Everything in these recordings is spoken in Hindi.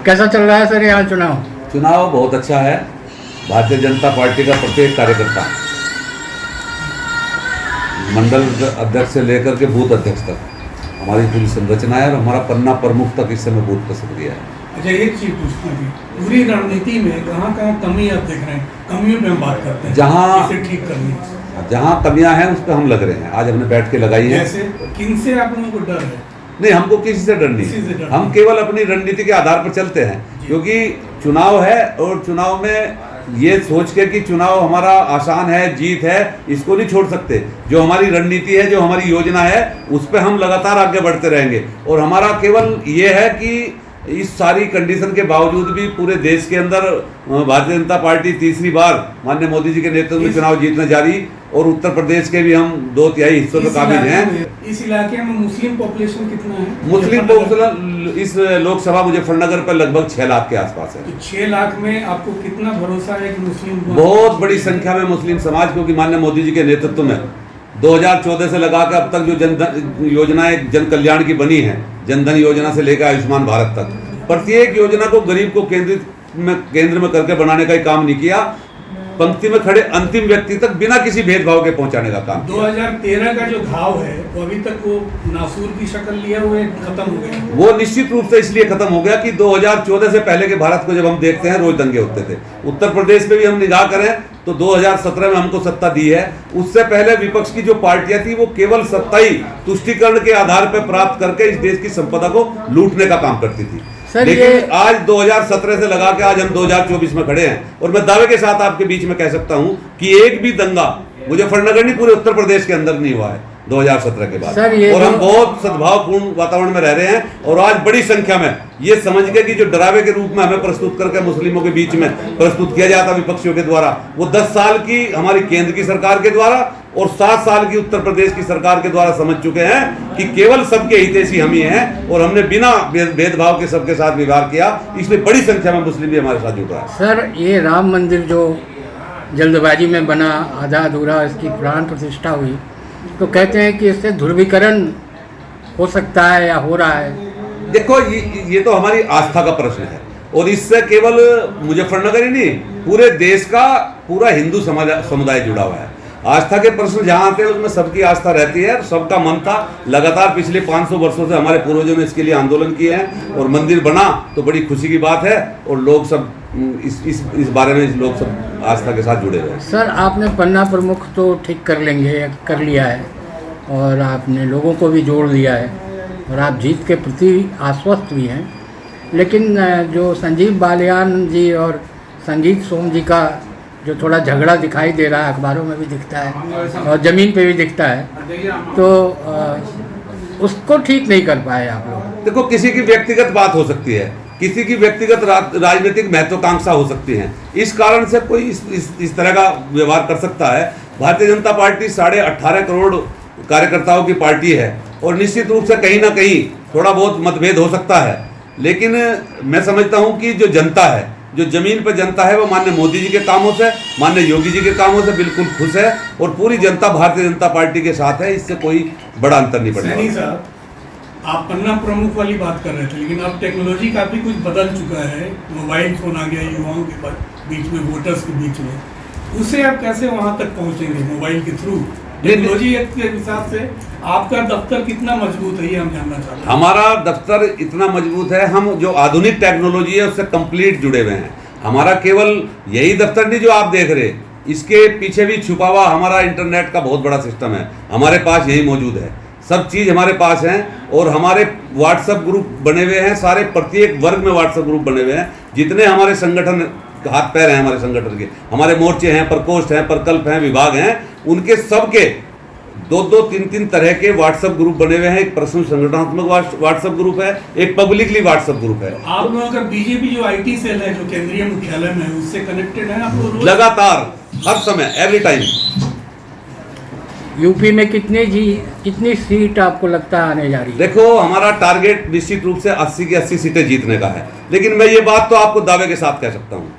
कैसा चल रहा है सर यहाँ चुनाव? चुनाव बहुत अच्छा है। भारतीय जनता पार्टी का प्रत्येक कार्यकर्ता मंडल अध्यक्ष से लेकर के बूथ अध्यक्ष तक हमारी पूरी संरचना है और हमारा पन्ना प्रमुख तक इस समय बूथ पर सक्रिय है। अच्छा, एक चीज पूछना थी, पूरी रणनीति में कहाँ कमी आप देख रहे हैं? कमियों पे हम बात करते हैं, इसे ठीक करनी है। जहाँ कमियां हैं उस पर हम लग रहे हैं। आज हमने बैठ के लगाई है। जैसे किन से आप लोगों को डर है? नहीं, हमको किसी से डर नहीं। हम केवल अपनी रणनीति के आधार पर चलते हैं, क्योंकि चुनाव है और चुनाव में ये सोच के कि चुनाव हमारा आसान है, जीत है, इसको नहीं छोड़ सकते। जो हमारी रणनीति है, जो हमारी योजना है, उस पर हम लगातार आगे बढ़ते रहेंगे। और हमारा केवल ये है कि इस सारी कंडीशन के बावजूद भी पूरे देश के अंदर भारतीय जनता पार्टी तीसरी बार माननीय मोदी जी के नेतृत्व में चुनाव जीतने जा रही, और उत्तर प्रदेश के भी हम 2/3 हिस्सों में काबिज हैं। इस इलाके में मुस्लिम पॉपुलेशन कितना है? मुस्लिम पॉपुलेशन इस लोकसभा मुजफ्फरनगर पर लगभग 6 लाख के आसपास है। तो 6 लाख में आपको कितना भरोसा है कि मुस्लिम? बहुत बड़ी संख्या में मुस्लिम समाज, क्योंकि माननीय मोदी जी के नेतृत्व में 2014 से लगा कर अब तक जो जनधन योजनाएं जन कल्याण की बनी है, जनधन योजना से लेकर आयुष्मान भारत तक, प्रत्येक योजना को गरीब को केंद्र में करके बनाने का ही काम नहीं किया, पंक्ति में खड़े अंतिम व्यक्ति तक बिना किसी भेदभाव के पहुंचाने का काम। 2013 का जो घाव है वो अभी तक वो नासूर की शक्ल लिए हुए खत्म हो गया। वो निश्चित रूप से इसलिए खत्म हो गया कि 2014 से पहले के भारत को जब हम देखते हैं, रोज दंगे होते थे। उत्तर प्रदेश पे भी हम निगाह करें तो 2017 में हमको सत्ता दी है। उससे पहले विपक्ष की जो पार्टियां थी वो केवल सत्ता ही तुष्टीकरण के आधार पर प्राप्त करके इस देश की संपदा को लूटने का काम करती थी। लेकिन आज 2017 से लगा के आज हम 2024 में खड़े हैं, और मैं दावे के साथ आपके बीच में कह सकता हूं कि एक भी दंगा मुजफ्फरनगर नहीं, पूरे उत्तर प्रदेश के अंदर नहीं हुआ है 2017 के बाद। और हम बहुत सद्भावपूर्ण वातावरण में रह रहे हैं। और आज बड़ी संख्या में ये समझ के कि जो डरावे के रूप में हमें प्रस्तुत करके मुस्लिमों के बीच में प्रस्तुत किया जाता विपक्षियों के द्वारा, वो 10 साल की हमारी केंद्र की सरकार के द्वारा और 7 साल की उत्तर प्रदेश की सरकार के द्वारा समझ चुके हैं कि केवल सबके हितैषी हम ही हैं, और हमने बिना भेदभाव के सबके साथ व्यवहार किया। इसलिए बड़ी संख्या में मुस्लिम भी हमारे साथ जुड़ रहा है। सर, ये राम मंदिर जो जल्दबाजी में बना, आधा अधूरा इसकी प्राण प्रतिष्ठा हुई, तो कहते हैं कि इससे ध्रुवीकरण हो सकता है या हो रहा है। देखो, ये तो हमारी आस्था का प्रश्न है, और इससे केवल मुजफ्फरनगर ही नहीं, पूरे देश का पूरा हिंदू समुदाय जुड़ा हुआ है। आस्था के प्रश्न जहाँ आते हैं उसमें सबकी आस्था रहती है, सबका मन था। लगातार पिछले 500 वर्षों से हमारे पूर्वजों ने इसके लिए आंदोलन किए हैं, और मंदिर बना तो बड़ी खुशी की बात है, और लोग सब इस बारे में लोग सब आस्था के साथ जुड़े हुए हैं। सर, आपने पन्ना प्रमुख तो ठीक कर लिया है, और आपने लोगों को भी जोड़ लिया है, और आप जीत के प्रति आश्वस्त भी हैं। लेकिन जो संजीव बालियान जी और संगीत सोम जी का जो थोड़ा झगड़ा दिखाई दे रहा है, अखबारों में भी दिखता है और ज़मीन पे भी दिखता है, तो उसको ठीक नहीं कर पाए आप लोग। देखो, किसी की व्यक्तिगत बात हो सकती है, किसी की व्यक्तिगत राजनीतिक महत्वाकांक्षा हो सकती है, इस कारण से कोई इस तरह का व्यवहार कर सकता है। भारतीय जनता पार्टी 18.5 करोड़ कार्यकर्ताओं की पार्टी है, और निश्चित रूप से कहीं ना कहीं थोड़ा बहुत मतभेद हो सकता है। लेकिन मैं समझता हूं कि जो जनता है, जो जमीन पर जनता है, वो माननीय मोदी जी के कामों से, माननीय योगी जी के कामों से बिल्कुल खुश है, और पूरी जनता भारतीय जनता पार्टी के साथ है। इससे कोई बड़ा अंतर नहीं पड़ेगा। आप पन्ना प्रमुख वाली बात कर रहे थे, लेकिन अब टेक्नोलॉजी काफी कुछ बदल चुका है। मोबाइल फोन आ गया युवाओं के बीच में, वोटर्स के बीच में, उसे आप कैसे वहां तक पहुंचेंगे? मोबाइल के थ्रू टेक्नोलॉजी के हिसाब से आपका दफ्तर कितना मजबूत है, ये हम जानना चाहते हैं। हमारा दफ्तर इतना मजबूत है, हम जो आधुनिक टेक्नोलॉजी है उससे कंप्लीट जुड़े हुए हैं। हमारा केवल यही दफ्तर नहीं जो आप देख रहे, इसके पीछे भी छुपा हुआ हमारा इंटरनेट का बहुत बड़ा सिस्टम है, हमारे पास यही मौजूद है। सब चीज़ हमारे पास है, और हमारे व्हाट्सएप ग्रुप बने हुए हैं, सारे प्रत्येक वर्ग में व्हाट्सएप ग्रुप बने हुए हैं। जितने हमारे संगठन हाथ पैर हैं, हमारे संगठन के, हमारे मोर्चे हैं, प्रकोष्ठ हैं, प्रकल्प हैं, विभाग हैं, उनके सबके 2-2, 3-3 तरह के व्हाट्सएप ग्रुप बने हुए हैं। एक पर्सनल संगठनात्मक व्हाट्सएप ग्रुप है, एक पब्लिकली व्हाट्सएप ग्रुप है। आप लोगों का बीजेपी जो IT सेल है, जो केंद्रीय मुख्यालय में है, उससे कनेक्टेड है आप लोग? लगातार, हर समय, एवरी टाइम। यूपी में कितनी सीट आपको लगता है आने जा रही है? देखो, हमारा टारगेट निश्चित रूप से 80 की 80 सीटें जीतने का है। लेकिन मैं ये बात तो आपको दावे के साथ कह सकता हूँ,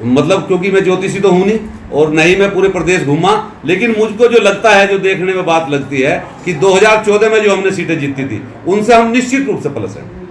मतलब क्योंकि मैं ज्योतिषी तो हूं नहीं, और नहीं मैं पूरे प्रदेश घूमा, लेकिन मुझको जो लगता है, जो देखने में बात लगती है कि 2014 में जो हमने सीटें जीती थी, उनसे हम निश्चित रूप से प्लस हैं।